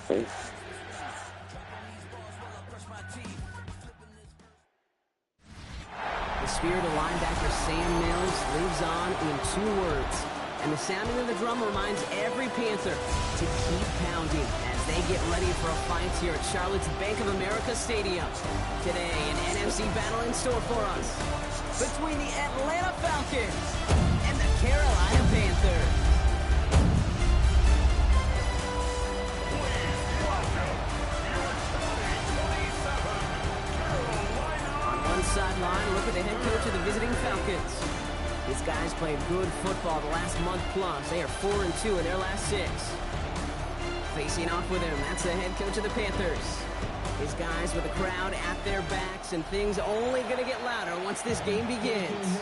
Okay. The spirit of linebacker Sam Mills lives on in 2 words. And the sounding of the drum reminds every Panther to keep pounding as they get ready for a fight here at Charlotte's Bank of America Stadium. Today, an NFC battle in store for us between the Atlanta Falcons and the Carolina Panthers. On one sideline, look at the head coach of the visiting Falcons. These guys played good football the last month plus. They are 4-2 in their last 6. Facing off with him, that's the head coach of the Panthers. His guys with the crowd at their backs, and things only going to get louder once this game begins.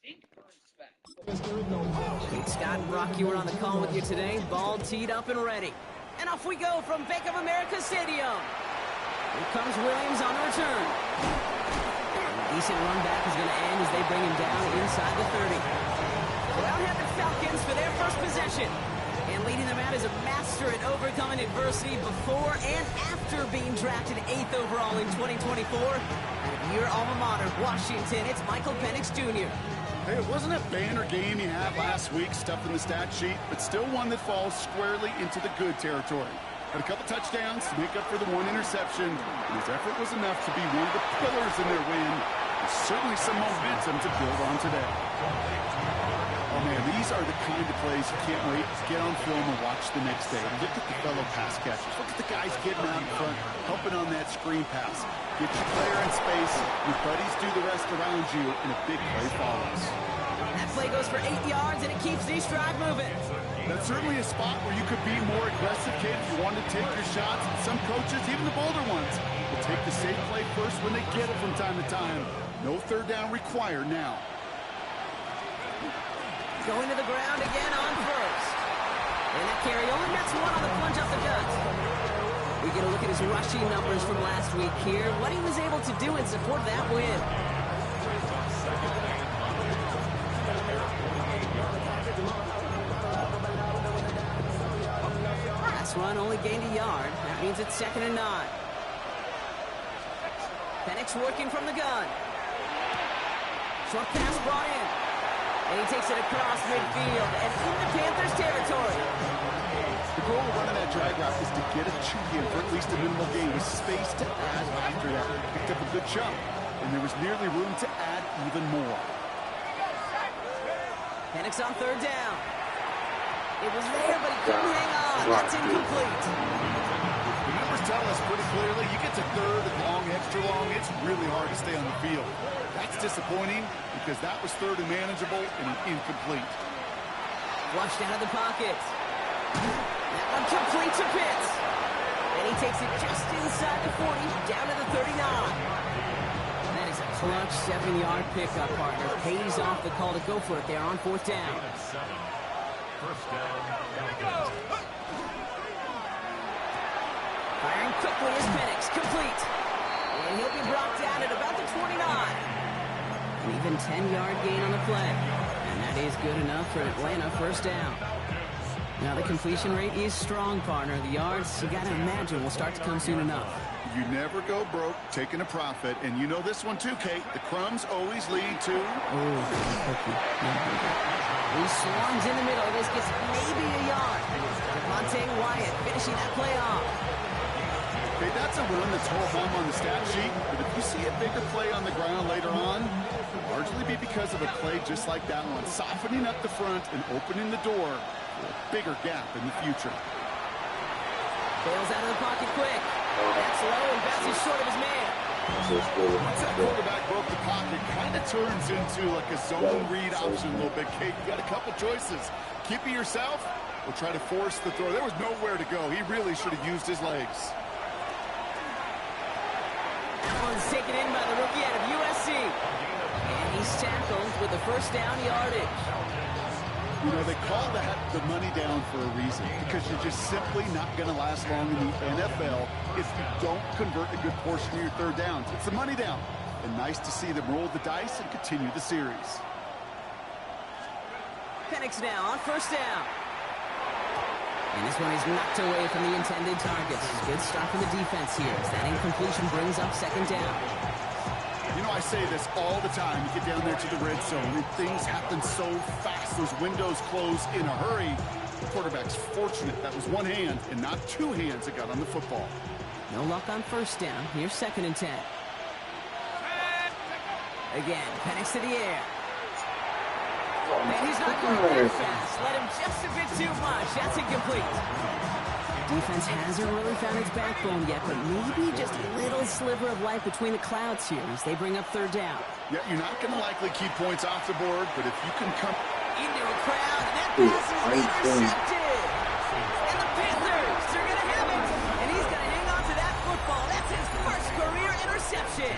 Pete Scott and Brock, you were on the call with you today. Ball teed up and ready. And off we go from Bank of America Stadium. Here comes Williams on the return. A decent run back is going to end as they bring him down inside the 30. Brown had the Falcons for their first possession. And leading them out is a master at overcoming adversity before and after being drafted 8th overall in 2024. And your alma mater, Washington, it's Michael Penix Jr. Hey, it wasn't a banner game you had last week, stuffed in the stat sheet, but still one that falls squarely into the good territory. Had a couple touchdowns to make up for the 1 interception, and his effort was enough to be one of the pillars in their win. There's certainly some momentum to build on today. Oh man, these are the kind of plays you can't wait to get on film and watch the next day. Look at the fellow pass catchers. Look at the guys getting out in front, helping on that screen pass. Get your player in space, your buddies do the rest around you, and a big play follows. That play goes for 8 yards, and it keeps these drive moving. That's certainly a spot where you could be more aggressive, kid, if you want to take your shots. Some coaches, even the bolder ones, will take the safe play first when they get it from time to time. No third down required now. Going to the ground again on first. And that carry only gets 1 on the plunge off the gut. We get a look at his rushing numbers from last week here. What he was able to do in support of that win. Pass run only gained a yard. That means it's 2nd and 9. Penix working from the gun. Short pass brought in. And he takes it across midfield and into Panthers territory. The goal of running that drag route is to get a chew in for at least a minimal gain with space to add after that. Picked up a good chunk, and there was nearly room to add even more. Penix on 3rd down. It was there, but he couldn't hang on. That's incomplete. The numbers tell us pretty clearly, you get to 3rd and long, extra long, it's really hard to stay on the field. That's disappointing because that was 3rd and manageable and incomplete. Flushed out of the pocket. That one complete to Pitts. And he takes it just inside the 40, down to the 39. And that is a clutch 7-yard pickup, partner. Pays off the call to go for it there on 4th down. Firing quickly is Penix, complete. And he'll be brought down at about the 29. An even 10-yard gain on the play. And that is good enough for an Atlanta 1st down. Now the completion rate is strong, partner. The yards, you got to imagine, will start to come soon enough. You never go broke taking a profit. And you know this one too, Kate. The crumbs always lead to... Oh, He swarms in the middle. This gets maybe a yard. Devontae Wyatt finishing that play off. Okay, that's a run that's ho-hum on the stat sheet, but if you see a bigger play on the ground later on, it'll largely be because of a play just like that one, softening up the front and opening the door for a bigger gap in the future. Bails out of the pocket quick. That's low and bounces short of his man. Once that quarterback broke the pocket, kind of turns into like a zone read option a little bit. Kate, you got a couple choices. Keep it yourself or try to force the throw. There was nowhere to go. He really should have used his legs. That one's taken in by the rookie out of USC. And he's tackled with the first down yardage. You know, they call that the money down for a reason, because you're just simply not going to last long in the NFL if you don't convert a good portion of your third downs. It's the money down. And nice to see them roll the dice and continue the series. Penix now on first down. And this one is knocked away from the intended targets. Good start from the defense here as that incompletion brings up second down. You know, I say this all the time. You get down there to the red zone, and things happen so fast. Those windows close in a hurry. The quarterback's fortunate. That was one hand and not two hands that got on the football. No luck on first down. Here's 2nd and 10. Again, Penix to the air. And he's not going that fast. Let him just a bit too much. That's incomplete. Defense hasn't really found its backbone yet, but maybe just a little sliver of light between the clouds here as they bring up third down. Yeah, you're not going to likely keep points off the board, but if you can come into a crowd, and that pass is intercepted. And the Panthers are going to have it. And he's going to hang on to that football. That's his first career interception.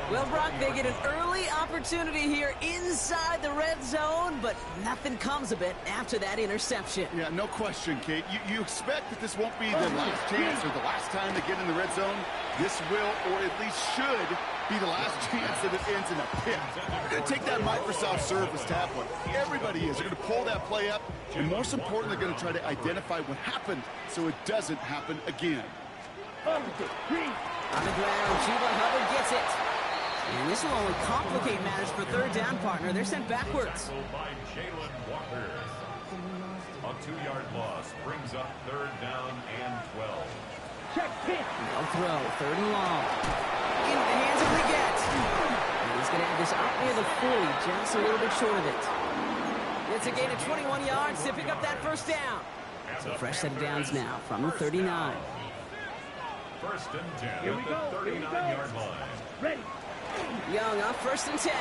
Well, Brock, they get an early opportunity here inside the red zone, but nothing comes of it after that interception. Yeah, no question, Kate. You expect that this won't be the last chance or the last time they get in the red zone. This will, or at least should, be the last chance that it ends in a pick. They're going to take that Microsoft Surface tablet. Everybody is. They're going to pull that play up, and most important, they're going to try to identify what happened so it doesn't happen again. On the ground, Chuba Hubbard gets it. And this will only complicate matters for third down, partner. They're sent backwards. A 2-yard loss brings up third down and 12. Check pitch. No throw, third and long. Into the hands of Leggett. And he's going to have this up near the 40, just a little bit short of it. It's a gain of 21 yards to pick up that first down. So fresh set of downs now from the 39. First and 10 at the 39-yard line. Ready. Young up 1st and 10.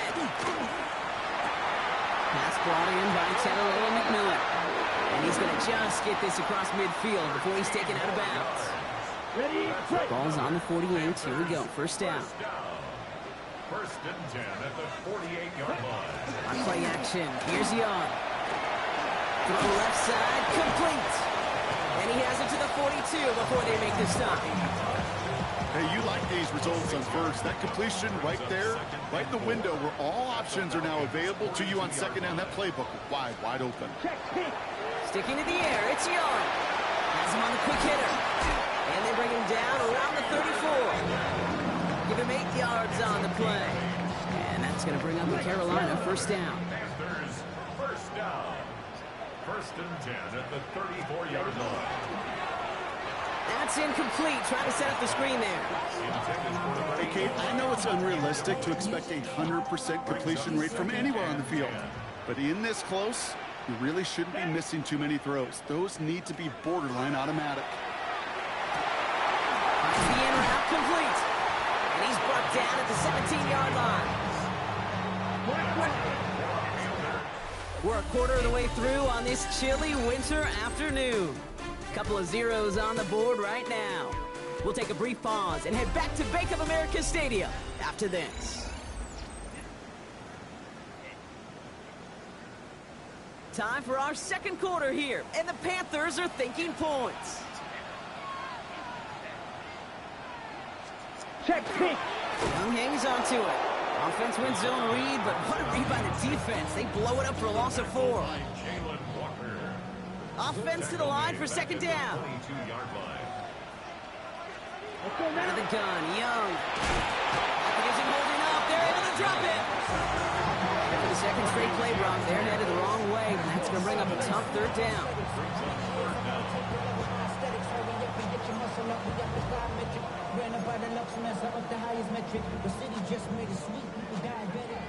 Pass brought in by Taylor McMillan. And he's going to just get this across midfield before he's taken out of bounds. Ready? Ball's on the 48. Here we go. First down. First and 10 at the 48-yard line. On play action. Here's Young. Throw left side. Complete. And he has it to the 42 before they make the stop. Hey, you like these results on first. That completion right there, right in the window where all options are now available to you on second down. That playbook wide open. Sticking to the air, it's Young. Has him on the quick hitter. And they bring him down around the 34. Give him 8 yards on the play. And that's going to bring up the Carolina first down. Panthers first down. First and 10 at the 34-yard line. That's incomplete. Trying to set up the screen there. Hey, Kate, I know it's unrealistic to expect a 100% completion rate from anywhere on the field. But in this close, you really shouldn't be missing too many throws. Those need to be borderline automatic. Finds the in route complete. And he's brought down at the 17-yard line. We're a quarter of the way through on this chilly winter afternoon. Couple of zeros on the board right now. We'll take a brief pause and head back to Bank of America Stadium after this. Time for our second quarter here, and the Panthers are thinking points. Check pitch. Young hangs on to it. Offense wins zone read, but what a read by the defense. They blow it up for a loss of 4. Offense to the line for second down. Out of the gun, Young. Offense isn't holding up. They're able to drop it. And for the second second straight play, Brock. They're headed the wrong way, and that's going to bring up a tough third down.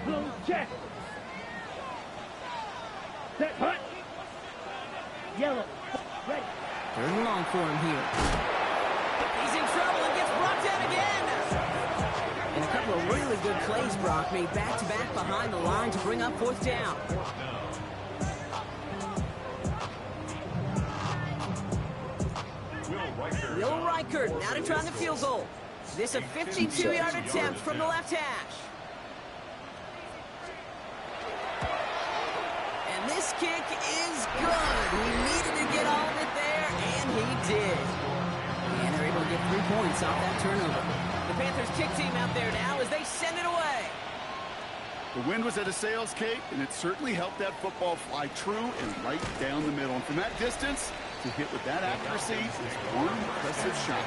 Blue check. Set, hut. Yellow. Ready. Third and long for him here. He's in trouble and gets brought down again. And a couple of really good plays, Brock, made back-to-back behind the line to bring up fourth down. Will Reichert now to try the field goal. This a 52-yard attempt from the left hash. And this kick is good. He needed to get all of it there, and he did. And they're able to get 3 points off that turnover. The Panthers kick team out there now as they send it away. The wind was at a sails, Kate, and it certainly helped that football fly true and right down the middle. And from that distance, to hit with that accuracy is one impressive shot.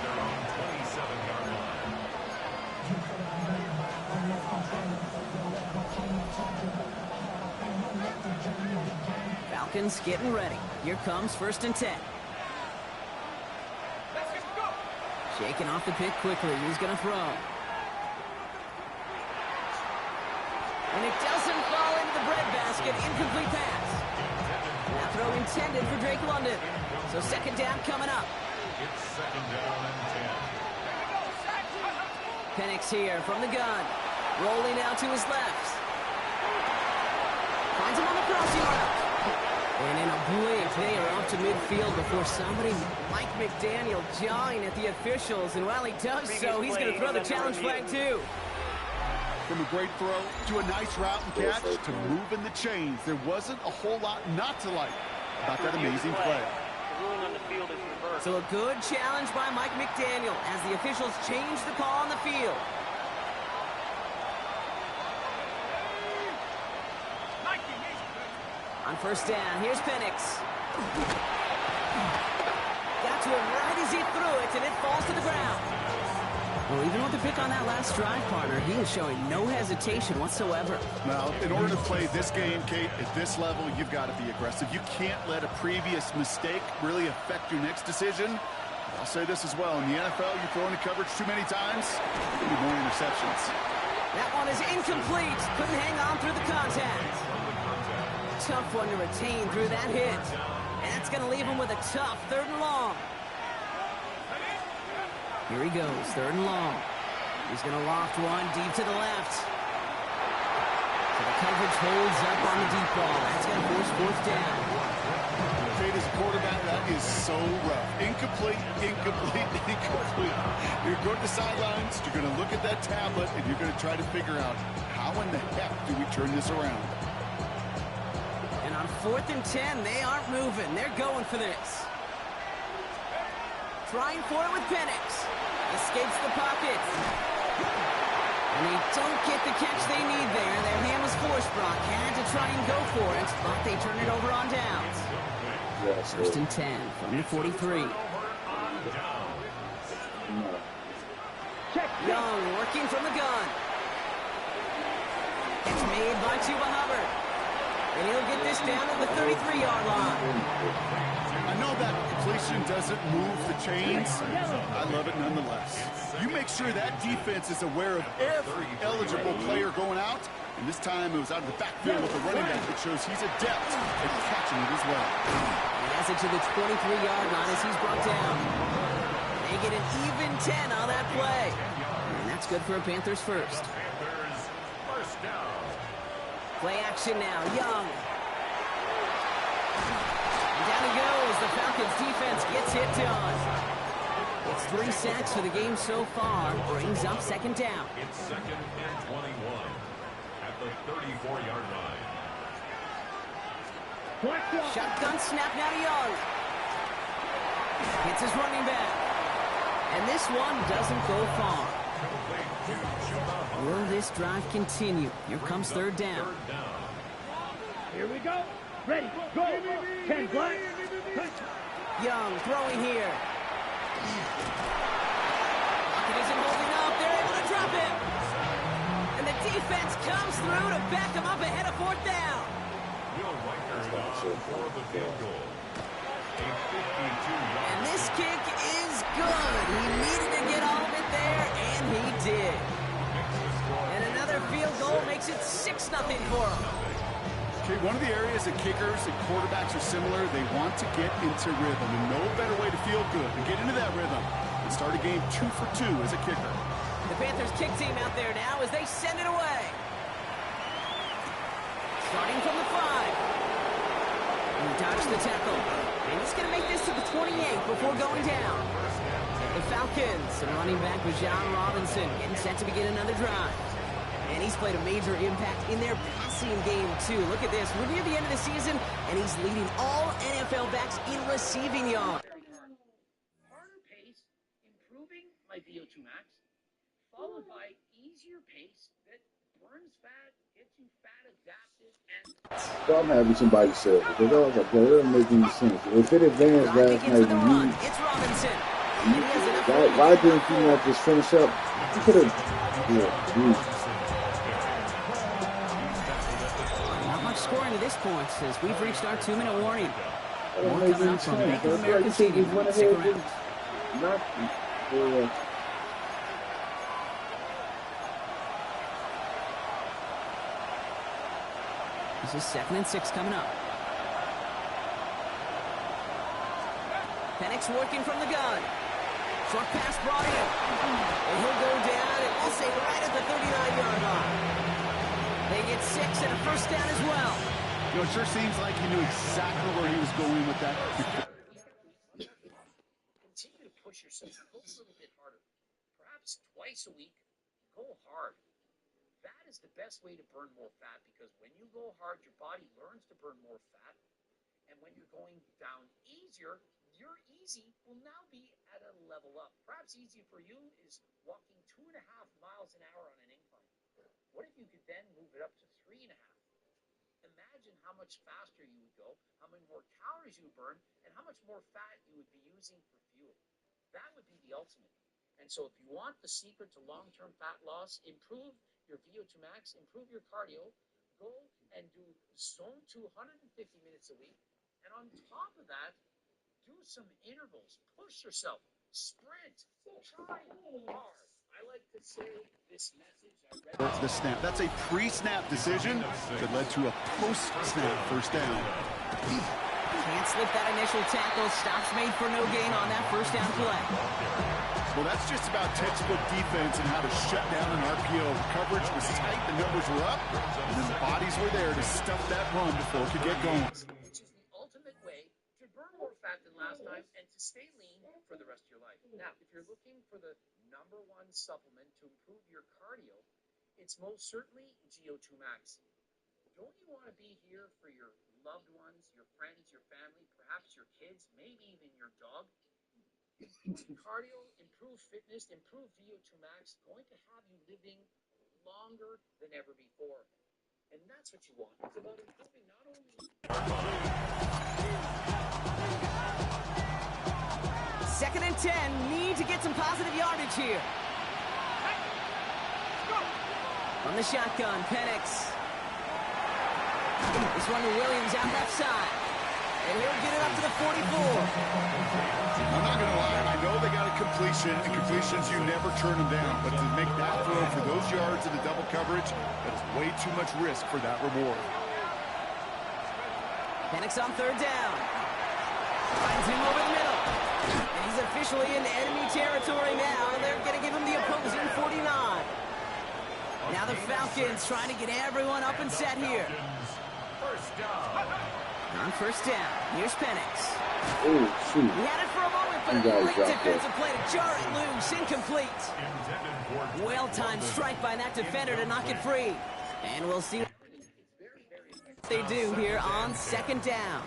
Their own 27-yard line. Falcons getting ready. Here comes 1st and 10. Shaking off the pick quickly. He's going to throw. And it doesn't fall into the breadbasket. Incomplete pass. That throw intended for Drake London. So 2nd down coming up. It's 2nd down and 10. Penix here from the gun. Rolling out to his left. Finds him on the crossing route. And in a blink, they are off to midfield before somebody, Mike McDaniel, jawing at the officials. And while he does so, he's going to throw the challenge flag too. From a great throw to a nice route and catch to moving the chains. There wasn't a whole lot not to like about that amazing play. The ruling on the field is reversed. So a good challenge by Mike McDaniel as the officials change the call on the field. On 1st down, here's Penix. Got to him right as he threw it, and it falls to the ground. Well, even with the pick on that last drive, partner, he is showing no hesitation whatsoever. Now, in order to play this game, Kate, at this level, you've got to be aggressive. You can't let a previous mistake really affect your next decision. I'll say this as well. In the NFL, you throw into coverage too many times, you need more interceptions. That one is incomplete. Couldn't hang on through the contact. Tough one to retain through that hit. And that's going to leave him with a tough 3rd and long. Here he goes, 3rd and long. He's going to loft one deep to the left. So the coverage holds up on the deep ball. That's going to force 4th down. Kate, as a quarterback, that is so rough. Incomplete, incomplete, incomplete. You're going to the sidelines, you're going to look at that tablet, and you're going to try to figure out how in the heck do we turn this around. And on 4th and 10, they aren't moving. They're going for this. Trying for it with Penix. Escapes the pocket. And they don't get the catch they need there. Their hand was forced, Brock. Had to try and go for it, but they turn it over on downs. 1st and 10 from the 43. Young working from the gun. It's made by Chuba Hubbard. And he'll get this down to the 33-yard line. I know that completion doesn't move the chains. I love it nonetheless. You make sure that defense is aware of every eligible player going out. And this time it was out of the backfield with the running back that shows he's adept at catching it as well. He has it to the 23-yard line as he's brought down. They get an even 10 on that play. And that's good for a Panthers first. Panthers, 1st down. Play action now. Young. And down he goes. The Falcons defense gets it done. It's 3 sacks for the game so far. Brings up 2nd down. It's 2nd and 21 at the 34-yard line. Shotgun snap now to Young. Hits his running back. And this one doesn't go far. Will this drive continue? Here comes 3rd down. Here we go. Ready, go. 10 black. Young throwing here. Pocket isn't holding up. They're able to drop him. And the defense comes through to back him up ahead of fourth down. Will Riker for the field goal. A 52-yard. And this kick is good. He needed to get all of it there, and he did. And another field goal makes it 6-0 for him. Okay, one of the areas that kickers and quarterbacks are similar, they want to get into rhythm. And no better way to feel good than get into that rhythm and start a game 2 for 2 as a kicker. The Panthers kick team out there now as they send it away. Starting from the 5. He dodged the tackle. And he's going to make this to the 28 before going down. The Falcons, running back Bijan Robinson, getting set to begin another drive. And he's played a major impact in their passing game, too. Look at this. We're near the end of the season, and he's leading all NFL backs in receiving yards. Harder pace, improving my VO2 max, followed by easier pace that burns fat, gets you fat adapted, and... So I'm having somebody say it, because I was like, that doesn't make any sense. If it advanced last night, it's Robinson. why didn't you not just finish up? You could have... Not much scoring to this point, as we've reached our 2-minute warning. More coming up from Bank of America Stadium. Stick around. This is 2nd and 6 coming up. Penix working from the gun. Short pass brought in. And he'll go down, and we'll say right at the 39-yard line. They get 6 and a first down as well. You know, it sure seems like he knew exactly where he was going with that. Continue to push yourself. Go a little bit harder. Perhaps twice a week, go hard. That is the best way to burn more fat, because when you go hard, your body learns to burn more fat. And when you're going down easier, your easy will now be at a level up. Perhaps easy for you is walking 2.5 miles an hour on an incline. What if you could then move it up to 3.5? Imagine how much faster you would go, how many more calories you would burn, and how much more fat you would be using for fuel. That would be the ultimate. And so if you want the secret to long-term fat loss, improve your VO2 max, improve your cardio, go and do zone 2 150 minutes a week. And on top of that, do some intervals. Push yourself. Sprint. Try hard. I like to say this message. The snap. That's a pre-snap decision that led to a post-snap first down. Can't slip that initial tackle. Stops made for no gain on that first down play. Well, that's just about textbook defense and how to shut down an RPO. The coverage was tight, the numbers were up, and then the bodies were there to stuff that run before it could get going. Which is the ultimate way to burn more fat than last time and to stay lean for the rest of your life. Now, if you're looking for the #1 supplement to improve your cardio, it's most certainly GO2 Max. Don't you want to be here for your loved ones, your friends, your family, perhaps your kids, maybe even your dog? Improve cardio, improve fitness, improve VO2 Max, going to have you living longer than ever before. And that's what you want. It's about improving not only... 2nd and 10. Need to get some positive yardage here. On the shotgun, Penix. This one to Williams out left side. And he'll get it up to the 44. I'm not going to lie. I know they got a completion, and completions, you never turn them down. But to make that throw for those yards in the double coverage, that is way too much risk for that reward. Penix on 3rd down. Finds him over the middle. And he's officially in enemy territory now. They're going to give him the opposing 49. Now the Falcons trying to get everyone up and set here. First down. On 1st down, here's Penix. Oh, shoot. He had it for a moment, but a great defensive play to jar it loose. Incomplete. Well-timed strike by that defender to knock it free. And we'll see what they do here on 2nd down.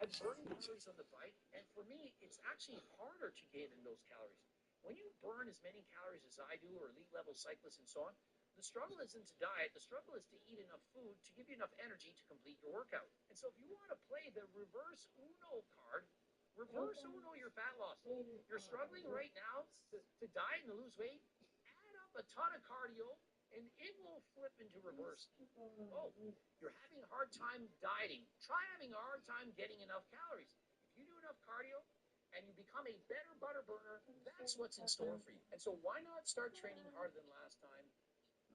I've burned calories on the bike, and for me, it's actually harder to gain in those calories. When you burn as many calories as I do, or elite-level cyclists and so on, the struggle isn't to diet. The struggle is to eat enough food to give you enough energy to complete your workout. And so if you want to play the reverse Uno card, reverse Uno your fat loss. You're struggling right now to diet and to lose weight. Add up a ton of cardio, and it will flip into reverse. Oh, you're having a hard time dieting. Try having a hard time getting enough calories. If you do enough cardio and you become a better butter burner, that's what's in store for you. And so why not start training harder than last time?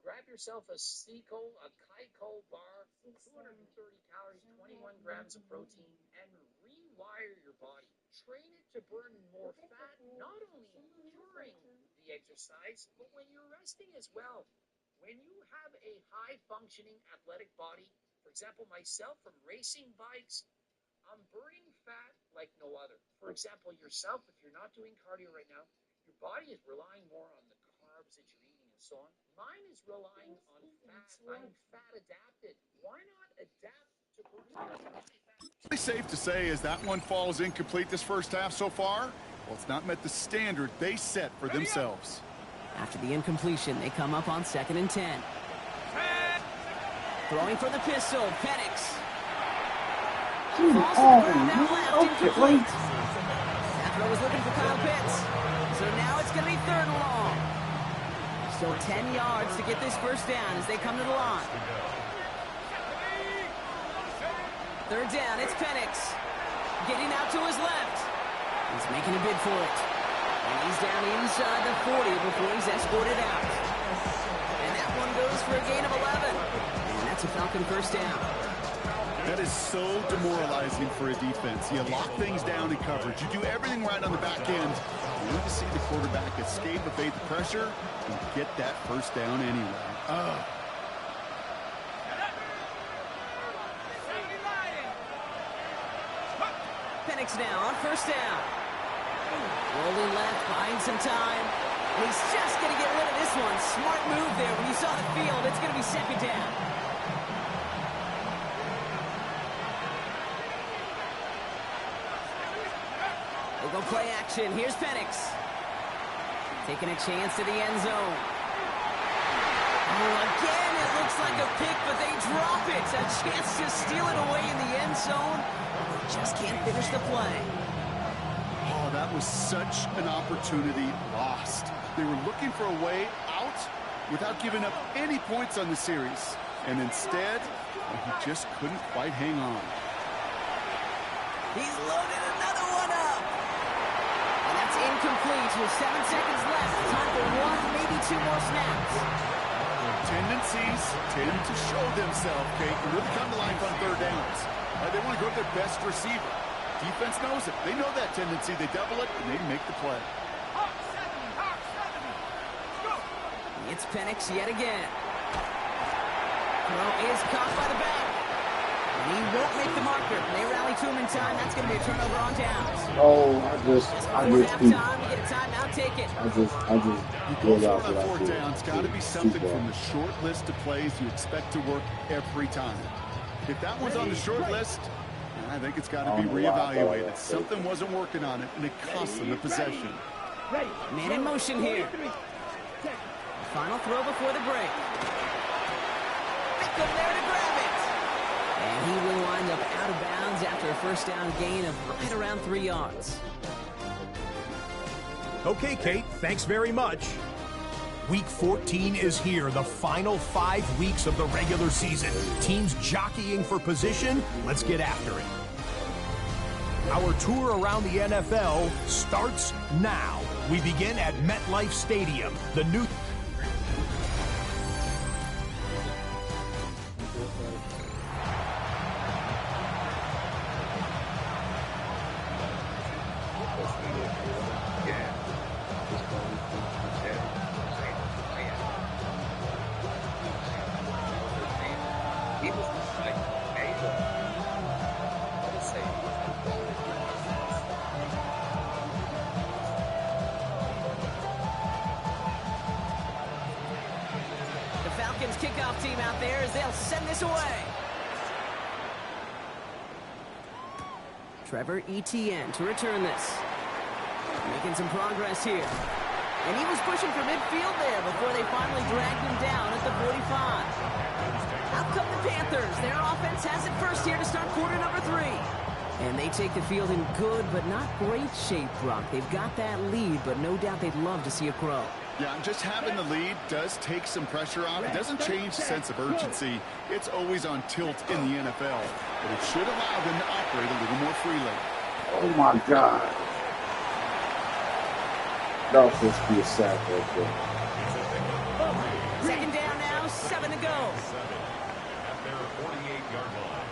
Grab yourself a Kaiko bar, 230 calories, 21 grams of protein, and rewire your body. Train it to burn more fat, not only during the exercise, but when you're resting as well. When you have a high-functioning athletic body, for example, myself from racing bikes, I'm burning fat like no other. For example, yourself, if you're not doing cardio right now, your body is relying more on the carbs that you're eating and so on. Mine is relying on fat. I'm fat adapted. Why not adapt to burning fat? Safe to say as that one falls incomplete this first half so far, well, it's not met the standard they set for themselves. After the incompletion, they come up on 2nd and 10. Throwing for the pistol, Penix. Falls to the ground out left, incomplete. That throw was looking for Kyle Pitts. So now it's going to be 3rd and long. Still 10 yards to get this first down as they come to the line. 3rd down, it's Penix. Getting out to his left. He's making a bid for it. And he's down inside the 40 before he's escorted out. And that one goes for a gain of 11. And that's a Falcon first down. That is so demoralizing for a defense. You lock things down in coverage. You do everything right on the back end. You want to see the quarterback escape, evade the pressure, and get that first down anyway. Penix now on 1st down. Rolling left, buying some time. And he's just going to get rid of this one. Smart move there. When you saw the field, it's going to be 2nd down. We'll go play action. Here's Penix. Taking a chance to the end zone. Oh, again, it looks like a pick, but they drop it. A chance to steal it away in the end zone. Just can't finish the play. Oh, that was such an opportunity lost. They were looking for a way out without giving up any points on the series. And instead, he just couldn't quite hang on. He's loaded another one up. And that's incomplete with 7 seconds left. Time for 1, maybe 2 more snaps. Tendencies tend to show themselves, Kate, and really come to life on 3rd downs. They want to go to their best receiver. Defense knows it. They know that tendency. They double it, and they make the play. It's Penix yet again. Throw is caught by the back. And he won't make the marker. They rally to him in time. That's going to be a turnover on downs. Oh, I just keep. Time. We get a timeout. Take it. I just go out on 4th down. It's got to be something from the short list of plays you expect to work every time. If that one's on the short list, I think it's got to be reevaluated. Something wasn't working on it, and it cost them the possession. Man in motion here. The final throw before the break. Beckham there to grab it. And he will wind up out of bounds after a first down gain of right around 3 yards. Okay, Kate, thanks very much. Week 14 is here, the final 5 weeks of the regular season. Teams jockeying for position. Let's get after it. Our tour around the NFL starts now. We begin at MetLife Stadium, the new... Kickoff team out there as they'll send this away. Trevor Etienne to return this. Making some progress here. And he was pushing for midfield there before they finally dragged him down at the 45. Out come the Panthers. Their offense has it first here to start quarter number 3. And they take the field in good but not great shape, Brock. They've got that lead, but no doubt they'd love to see it grow. Yeah, just having the lead does take some pressure off. It doesn't change the sense of urgency. It's always on tilt in the NFL, but it should allow them to operate a little more freely. Oh, my God. That was supposed to be a sack right there. Second down now, 7 to go. At their 48-yard line.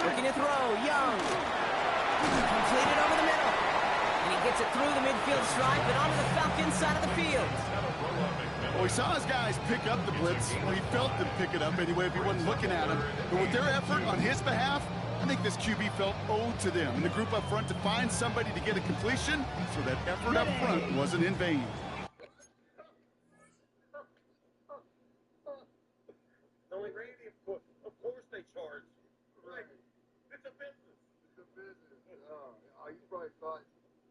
Working to throw, Young. Completed over the middle. And he gets it through the midfield stripe and onto the Falcons side of the field. Well, he saw his guys pick up the blitz. Well, he felt them pick it up anyway if he wasn't looking at him. But with their effort on his behalf, I think this QB felt owed to them and the group up front to find somebody to get a completion, so that effort up front wasn't in vain. Only Randy, of course they charge. Right. It's a business. It's a business. Oh, you probably thought,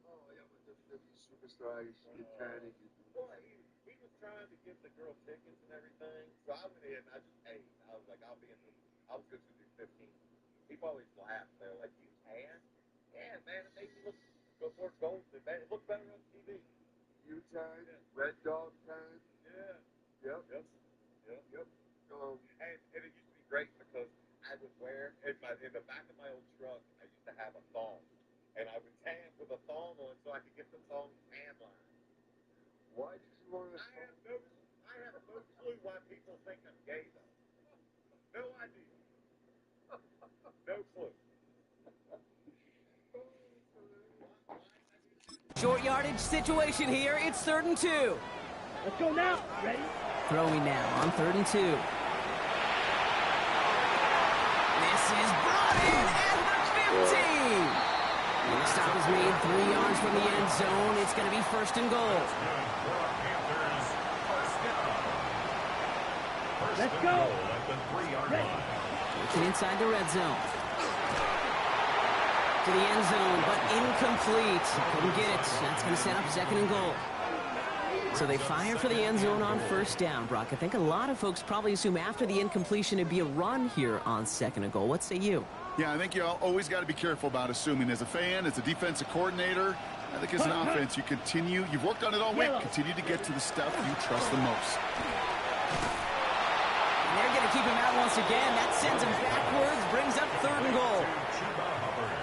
oh, yeah, I'm a WWE superstar. You should get panic. Well, he was trying to give the girl tickets and everything. So I went in. I was like, I was good to do 15. People always laugh. They're like, you tan? Yeah, man, it made me go towards gold. It looked better on TV. You tan? Yeah. Red Dog tan? Yeah. Yep. And it used to be great because I would wear, in the back of my old truck, I used to have a thong. And I would tan with a thong on so I could get the thong tan line. Why did you want to? I have no clue why people think I'm gay, though. No idea. No clue. Short yardage situation here. It's 3rd and 2. Let's go now. Ready? Throwing now on 3rd and 2. This is brought in at the 15. The stop is made 3 yards from the end zone. It's going to be 1st and goal. Let's go. At the 3-yard line. Working inside the red zone. To the end zone, but incomplete. Couldn't get it. That's going to set up 2nd and goal. So they fire for the end zone on 1st down, Brock. I think a lot of folks probably assume after the incompletion it'd be a run here on 2nd and goal. What say you? Yeah, I think you always got to be careful about assuming. As a fan, as a defensive coordinator, I think as an offense, you've worked on it all week, continue to get to the stuff you trust the most. And they're going to keep him out once again. That sends him backwards, brings up 3rd and goal.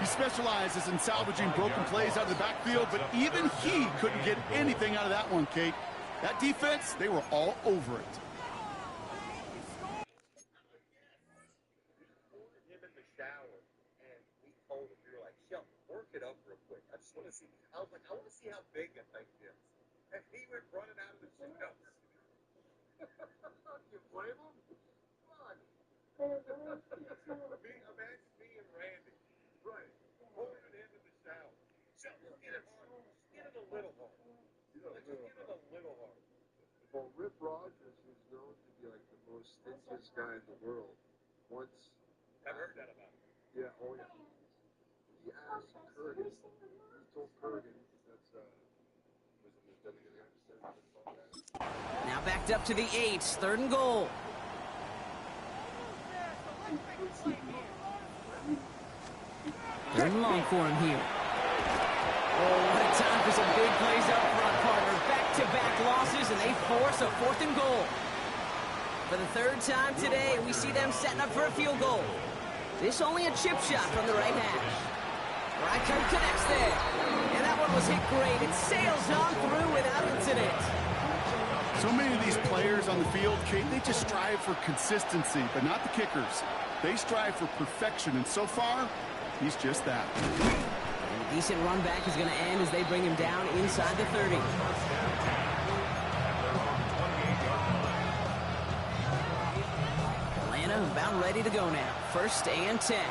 He specializes in salvaging broken plays out of the backfield, but even he couldn't get anything out of that one, Kate. That defense, they were all over it. Him in the shower, and we told him, we were like, Shelton, work it up real quick. I just want to see. I was like, I want to see how big that thing is. And he went running out of the shower. You blame him? Come on. Imagine me and Randy. Right. Holding him in the shower. Shelton, get it hard. Get it a little hard. Let's just get it a little hard. Well, Rip Rogers, who's known to be like the most stingiest guy in the world, once... I've heard that about him. Yeah, oh yeah. He asked Kurgan, he told Kurgan, that's, was it the WWF? Now backed up to the 8, 3rd and goal. Third and long for him here. Oh, what a time for some big plays up front, partner. Back-to-back losses, and they force a 4th and goal. For the 3rd time today, we see them setting up for a field goal. This only a chip shot from the right hash. Reichert connects there. And that one was hit great. It sails on through without incident. So many of these players on the field, Kate, they just strive for consistency, but not the kickers. They strive for perfection, and so far, he's just that. And a decent run back is going to end as they bring him down inside the 30. Atlanta about ready to go now. 1st and 10.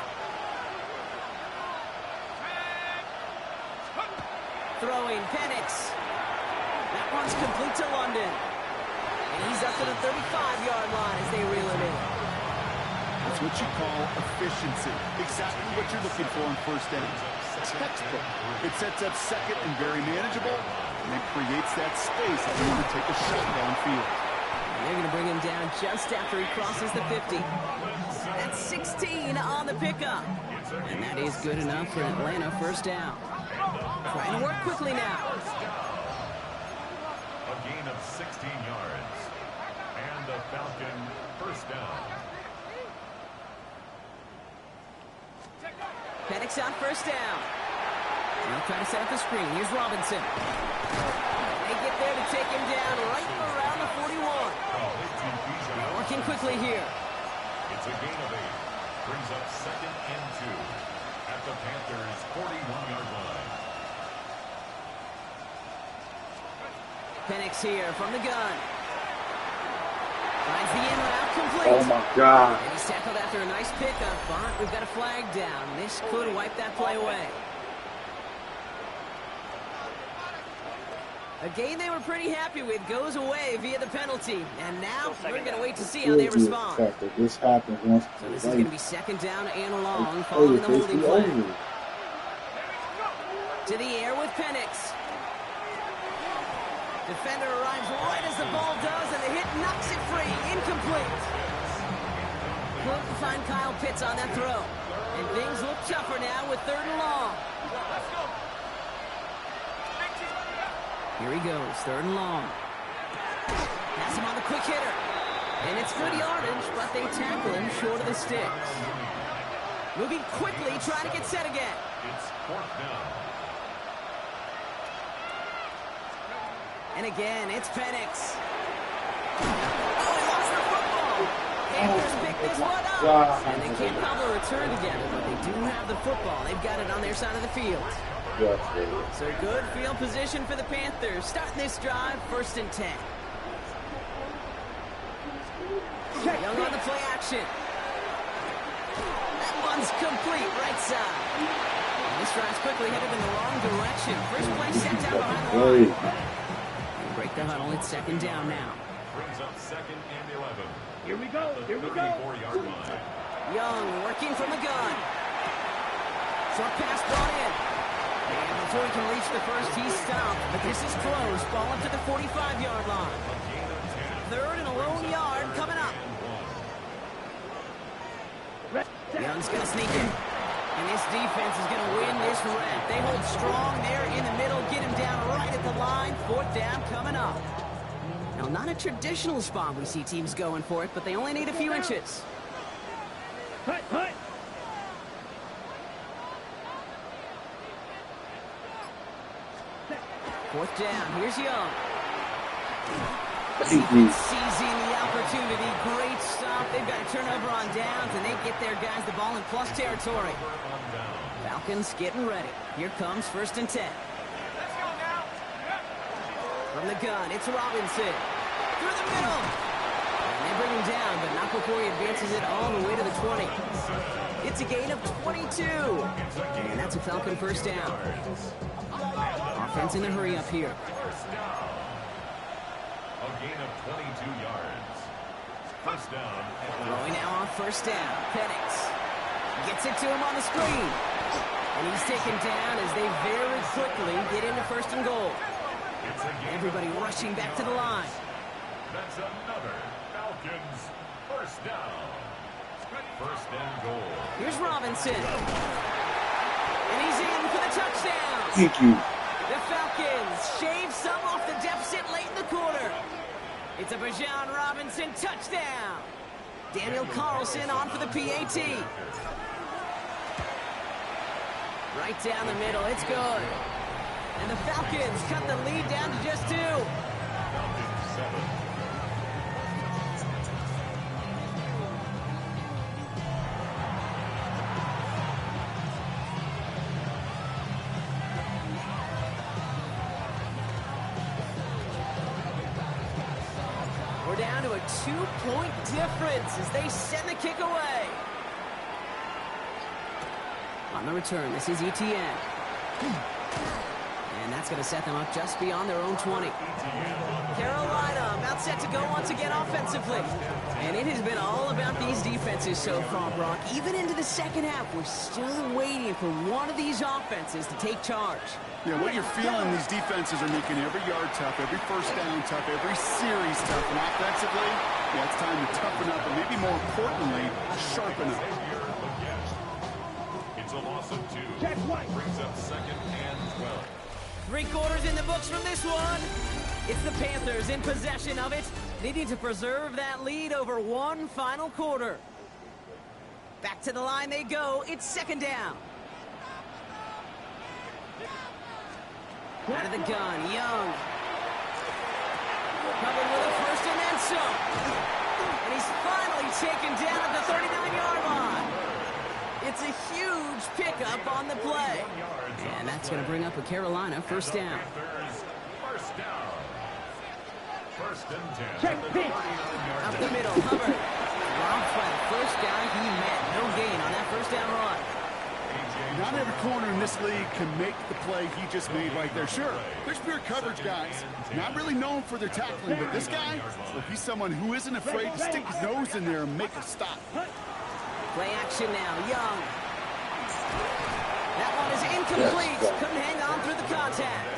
Throwing, Penix. That one's complete to London. And he's up to the 35-yard line as they reel it in. That's what you call efficiency. Exactly what you're looking for on 1st down. Textbook. It sets up 2nd and very manageable, and it creates that space if you want to take a shot downfield. They're going to bring him down just after he crosses the 50. That's 16 on the pickup. And that is good enough for Atlanta 1st down. Trying to work quickly now. A gain of 16 yards. And the Falcon first down. Penix on first down. Now trying to set up the screen. Here's Robinson. They get there to take him down right around the 41. Working quickly here. It's a gain of 8. Brings up 2nd and 2 at the Panthers' 41-yard line. Penix here from the gun. Finds the in route complete. Oh my God. And he's tackled after a nice pickup, but we've got a flag down. This could wipe that play away. A game they were pretty happy with goes away via the penalty. And now we're going to wait to see how they respond. This happens once. So this is going to be 2nd down and long following the holding play. To the air with Penix. Defender arrives right as the ball does, and the hit knocks it free. Incomplete. Couldn't find Kyle Pitts on that throw. And things look tougher now with 3rd and long. Here he goes, 3rd and long. Pass him on the quick hitter. And it's good yardage, but they tackle him short of the sticks. Moving quickly, trying to get set again. It's 4th down. And again, it's Penix. Oh, he lost the football. Panthers pick this one up. And they can't cobble a return together, but they do have the football. They've got it on their side of the field. So good field position for the Panthers. Starting this drive, 1st and 10. Young on the play action. That one's complete, right side. And this drive's quickly headed in the wrong direction. First play set down behind the line. Break the huddle. It's 2nd down now. Brings up 2nd and 11. Here we go. Here we go. 34-yard line. Young working from the gun. Short pass brought in. And before he can reach the first, he's stopped. But this is close. Ball up to the 45-yard line. 3rd and a lone yard coming up. Young's going to sneak in. And this defense is going to win this rep. They hold strong there in the middle, get him down right at the line. 4th down coming up. Now, not a traditional spot we see teams going for it, but they only need a few inches. Hut, hut. 4th down. Here's Young. Seizing the opportunity. Great stop. They've got a turnover on downs, and they get their guys the ball in plus territory. Falcons getting ready. Here comes 1st and 10. From the gun, it's Robinson. Through the middle. And they bring him down, but not before he advances it all the way to the 20. It's a gain of 22. And that's a Falcon 1st down. Offense in a hurry up here. A gain of 22 yards. 1st down. Throwing now on 1st down. Penix gets it to him on the screen. And he's taken down as they very quickly get into 1st and goal. Everybody rushing back to the line. That's another Falcons 1st down. 1st and goal. Here's Robinson. And he's in for the touchdown. Thank you. The Falcons shave some off the deficit late in the quarter. It's a Bijan Robinson touchdown. Daniel Carlson on for the PAT. Right down the middle. It's good. And the Falcons cut the lead down to just 2. Falcons 7. We're down to a 2-point difference as they send the kick away. On the return, this is ETN. And that's going to set them up just beyond their own 20. Carolina about set to go once again offensively. And it has been all about these defenses so far, Brock. Even into the 2nd half, we're still waiting for one of these offenses to take charge. Yeah, what you're feeling, these defenses are making every yard tough, every 1st down tough, every series tough. And offensively, yeah, it's time to toughen up, and maybe more importantly, sharpen up. It's a loss of 2. Check right. Brings up 2nd and 12. 3 quarters in the books from this one. It's the Panthers in possession of it, needing to preserve that lead over one final quarter. Back to the line they go. It's second down. Out of the gun, Young. Covered with a first and then some. And he's finally taken down at the 39-yard line. It's a huge pickup on the play. And that's going to bring up a Carolina first down. First down. First and 10. Check pitch. Up the middle, Hubbard. Dropped by the first guy he met. No gain on that first down run. Not every corner in this league can make the play he just made right there. Sure, there's pure coverage guys, not really known for their tackling, but this guy, well, he's someone who isn't afraid to stick his nose in there and make a stop. Play action now, Young. That one is incomplete. Couldn't hang on through the contact.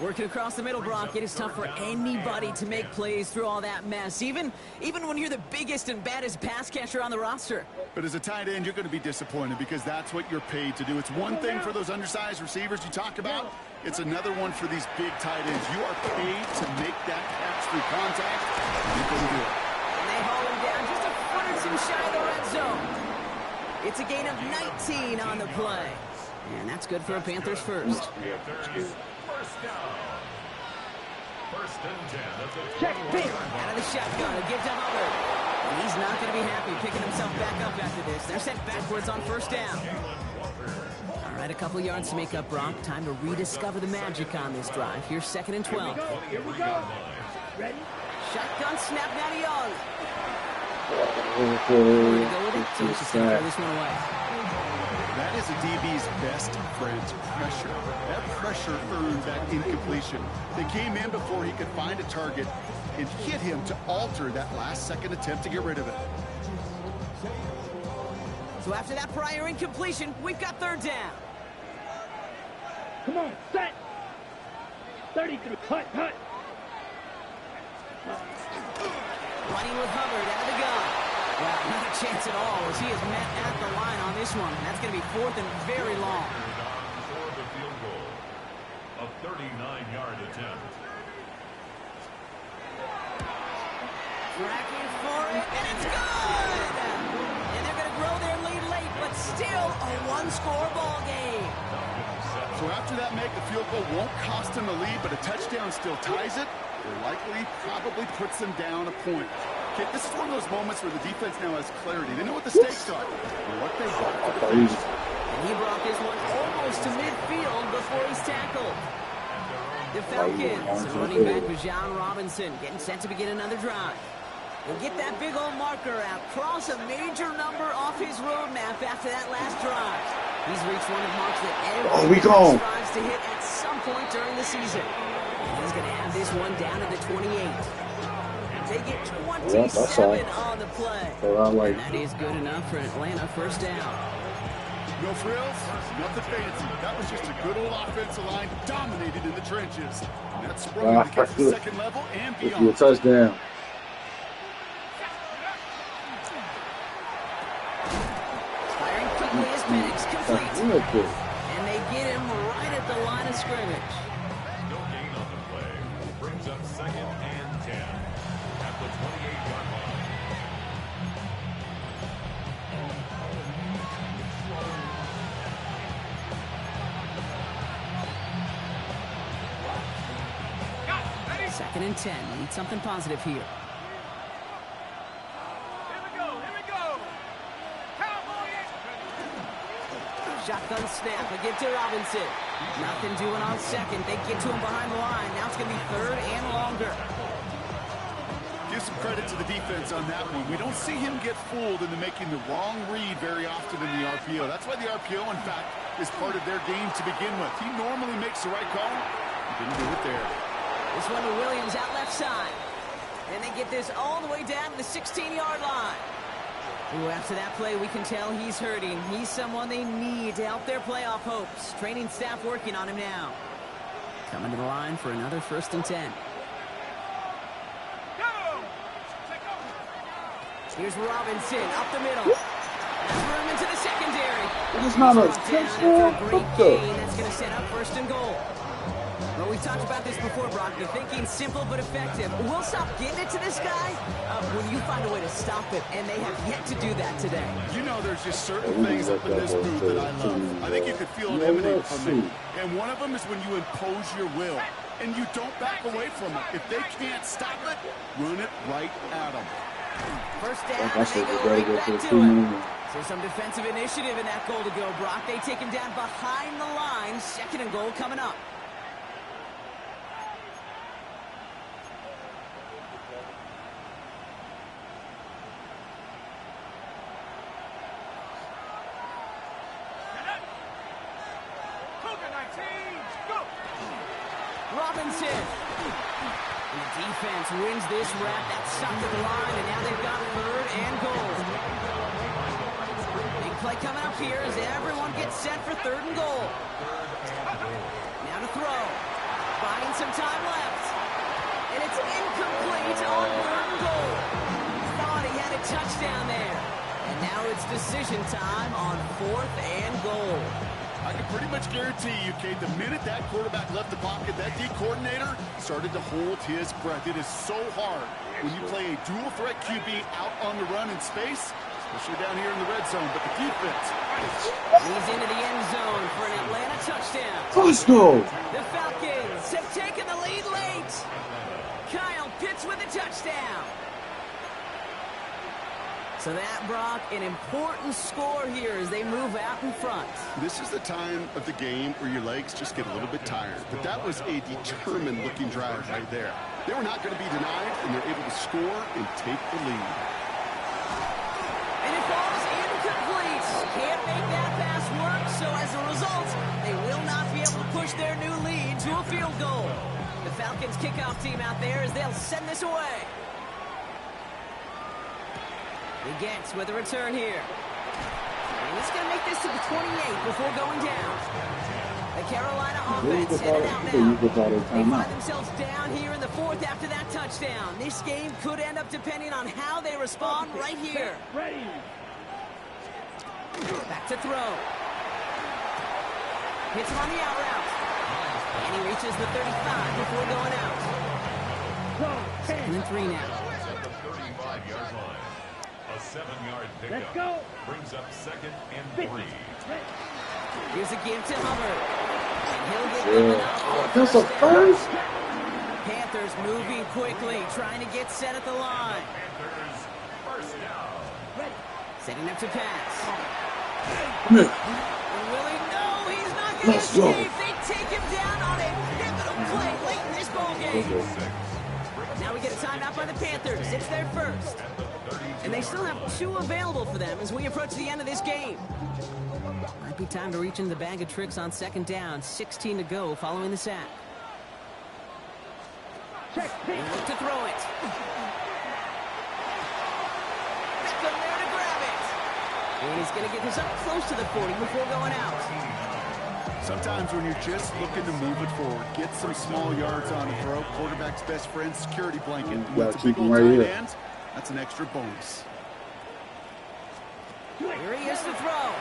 Working across the middle, Brock, it is tough for anybody to make plays through all that mess, even when you're the biggest and baddest pass catcher on the roster. But as a tight end, you're going to be disappointed because that's what you're paid to do. It's one thing for those undersized receivers you talk about. It's another one for these big tight ends. You are paid to make that catch through contact, and you couldn't do it. And they haul him down just a foot or two shy of the red zone. It's a gain of 19 on the play. And that's good for a Panthers first. First down. First and 10 at the Check pitch. Out of the shotgun, a give to Hubbard. And he's not going to be happy picking himself back up after this. They're sent backwards on first down. All right, a couple yards to make up, Brock. Time to rediscover the magic on this drive. Here's second and 12. Here we go. Ready? Shotgun snap now to Young. We're going to go with it. So let's just throw this one away. That is a DB's best friend, pressure. That pressure earned that incompletion. They came in before he could find a target and hit him to alter that last-second attempt to get rid of it. So after that prior incompletion, we've got third down. Come on, set. 33. Hut. Running with Hubbard out of the gun. Well, not a chance at all as he is met at the line on this one. That's going to be fourth and very long. For the field goal. A 39-yard attempt. Tracking for it, and it's good! And they're going to grow their lead late, but still a one-score ball game. So after that make, the field goal won't cost them the lead, but a touchdown still ties it, or likely probably puts them down a point. Okay, this is one of those moments where the defense now has clarity. They know what the stakes are and what they want to face. And he brought this one almost to midfield before he's tackled. The Falcons, running back John Robinson, getting set to begin another drive. They'll get that big old marker out, cross a major number off his roadmap after that last drive. He's reached one of marks that everyone strives to hit at some point during the season. And he's going to have this one down to the 28. They get 27 on the play. And that is good enough for an Atlanta first down. No frills, nothing fancy. That was just a good old offensive line dominated in the trenches. And that's sprung to get to the second level and beyond. A touchdown. Firing quickly as Penix complete. And they get him right at the line of scrimmage. No gain on the play. Brings up second and 10 at the 28-yard line. Second and 10. Need something positive here. Here we go. Cowboys! Shotgun snap. A give to Robinson. Nothing doing on second. They get to him behind the line. Now it's going to be third and longer. Give some credit to the defense on that one. We don't see him get fooled into making the wrong read very often in the RPO. That's why the RPO, in fact, is part of their game to begin with. He normally makes the right call. He didn't do it there. This one to Williams out left side. And they get this all the way down to the 16-yard line. Ooh, after that play, we can tell he's hurting. He's someone they need to help their playoff hopes. Training staff working on him now. Coming to the line for another first and 10. Here's Robinson up the middle. That's room into the secondary. It's not a touchdown. Great gain. That's That's going to set up first and goal. Well, we talked about this before, Brock. The thinking simple but effective. We'll stop getting it to this guy when you find a way to stop it, and they have yet to do that today. You know, there's just certain things up in this booth that I love. I think you could feel it emanate from me. And one of them is when you impose your will, and you don't back away from it. If they can't stop it, run it right at them. First down, they go right back to it. So some defensive initiative in that goal to go, Brock. They take him down behind the line. Second and goal coming up. Robinson. And the defense wins this rap. That stopped at the line, and now they've got third and goal. Big play coming up here as everyone gets set for third and goal. Now to throw. Buying some time left. And it's incomplete on third and goal. Thought he had a touchdown there. And now it's decision time on fourth and goal. I can pretty much guarantee you, Kate, the minute that quarterback left the pocket, that D coordinator started to hold his breath. It is so hard when you play a dual threat QB out on the run in space, especially down here in the red zone. But the defense he's into the end zone for an Atlanta touchdown. Let's go. The Falcons have taken the lead late. Kyle Pitts with a touchdown. So that, Brock, an important score here as they move out in front. This is the time of the game where your legs just get a little bit tired. But that was a determined-looking drive right there. They were not going to be denied, and they're able to score and take the lead. And it falls incomplete. Can't make that pass work, so as a result, they will not be able to push their new lead to a field goal. The Falcons kickoff team out there as they'll send this away. He gets with a return here. And he's going to make this to the 28 before going down. The Carolina offense in and out now. They find themselves down here in the fourth after that touchdown. This game could end up depending on how they respond right here. Ready. Back to throw. Hits him on the out route. And he reaches the 35 before going out. 2nd and 3 now. At the 35-yard line. A 7-yard pickup. Let's go. Brings up 2nd and 3. Here's a give to Hubbard. And he'll get enough. That's a first. Panthers moving quickly, trying to get set at the line. Panthers first down. Setting up to pass. Come here. And Willie, no, he's not going to Let's go. escape. They take him down on a pivotal play late in this ball game. Now we get a timeout by the Panthers. It's their first. And they still have 2 available for them as we approach the end of this game. Might be time to reach into the bag of tricks on 2nd down. 16 to go following the sack. Check. They look to throw it. Beckham there to grab it. And he's going to get this up close to the 40 before going out. Sometimes when you're just looking to move it forward, get some small yards on the throw, quarterback's best friend, security blanket. Yeah, What's a keep big him old right tight here. end? That's an extra bonus. Here he is to throw.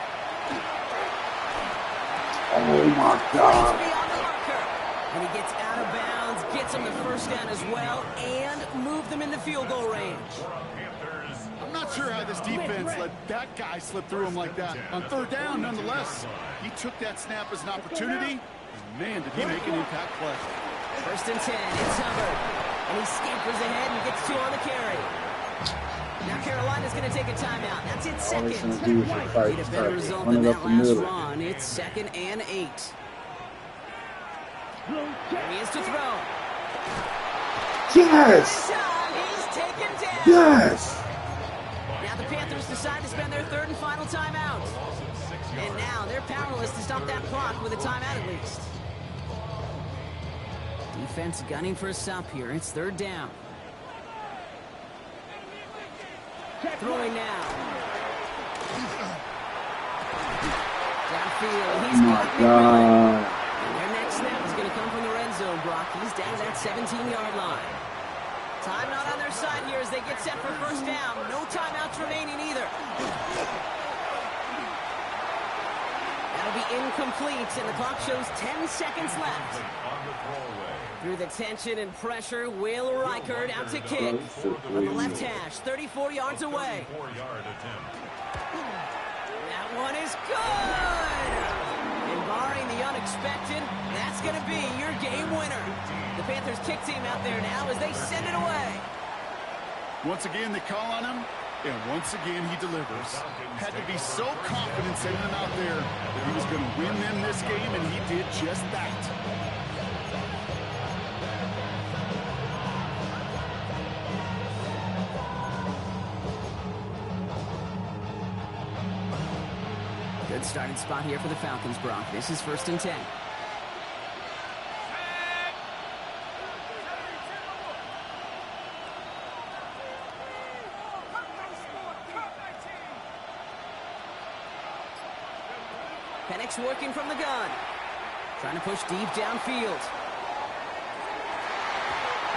Oh, my He's God. beyond the marker. And he gets out of bounds, gets him the first down as well, and moved them in the field goal range. I'm not sure how this defense let that guy slip through him like that. On 3rd down, nonetheless, he took that snap as an opportunity. And man, did he make an impact play. 1st and 10, it's Hubbard. And he scampers ahead and gets 2 on the carry. Now Carolina's going to take a timeout. That's it, All they're 2nd. trying to do is just fight, Need a better fight. result Run than it that up the last middle. run. It's 2nd and 8. Here he is to throw. Yes. This time, he's taken down. Yes. Now the Panthers decide to spend their 3rd and final timeout. And now they're powerless to stop that clock with a timeout at least. Defense gunning for a stop here. It's 3rd down. Throwing now. Downfield. He's Oh, my God. And their next snap is going to come from the red zone, Brock. He's down that 17-yard line. Time not on their side here as they get set for first down. No timeouts remaining either. That'll be incomplete, and the clock shows 10 seconds left. On the throwaway. Through the tension and pressure, Will Reichert out to kick. From the left hash, 34 yards away. 34-yard attempt. That one is good! And barring the unexpected, that's going to be your game winner. The Panthers kick team out there now as they send it away. Once again, they call on him, and once again, he delivers. Had to be so confident sending him out there that he was going to win them this game, and he did just that. Good starting spot here for the Falcons, Brock. This is 1st and 10. Penix working from the gun. Trying to push deep downfield.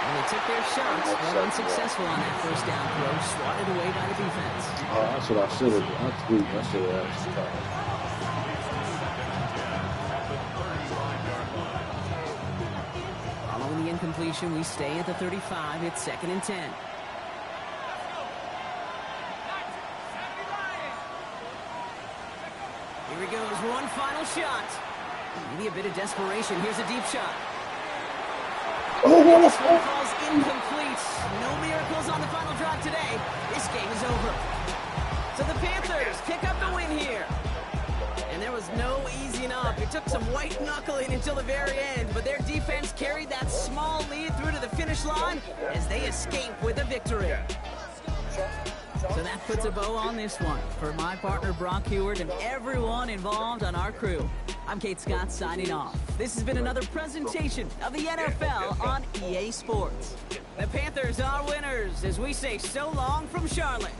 And they took their shots, but unsuccessful on that first down throw. Swatted away by the defense. Oh, that's what I should have done. I should have actually tried. Following the incompletion, we stay at the 35. It's 2nd and 10. Here he goes, one final shot. Maybe a bit of desperation. Here's a deep shot. Oh, This one falls incomplete. No miracles on the final drive today. This game is over. So the Panthers pick up the win here. And there was no easing up. It took some white knuckling until the very end, but their defense carried that small lead through to the finish line as they escape with a victory. So that puts a bow on this one. For my partner, Brock Heward, and everyone involved on our crew, I'm Kate Scott signing off. This has been another presentation of the NFL on EA Sports. The Panthers are winners as we say so long from Charlotte.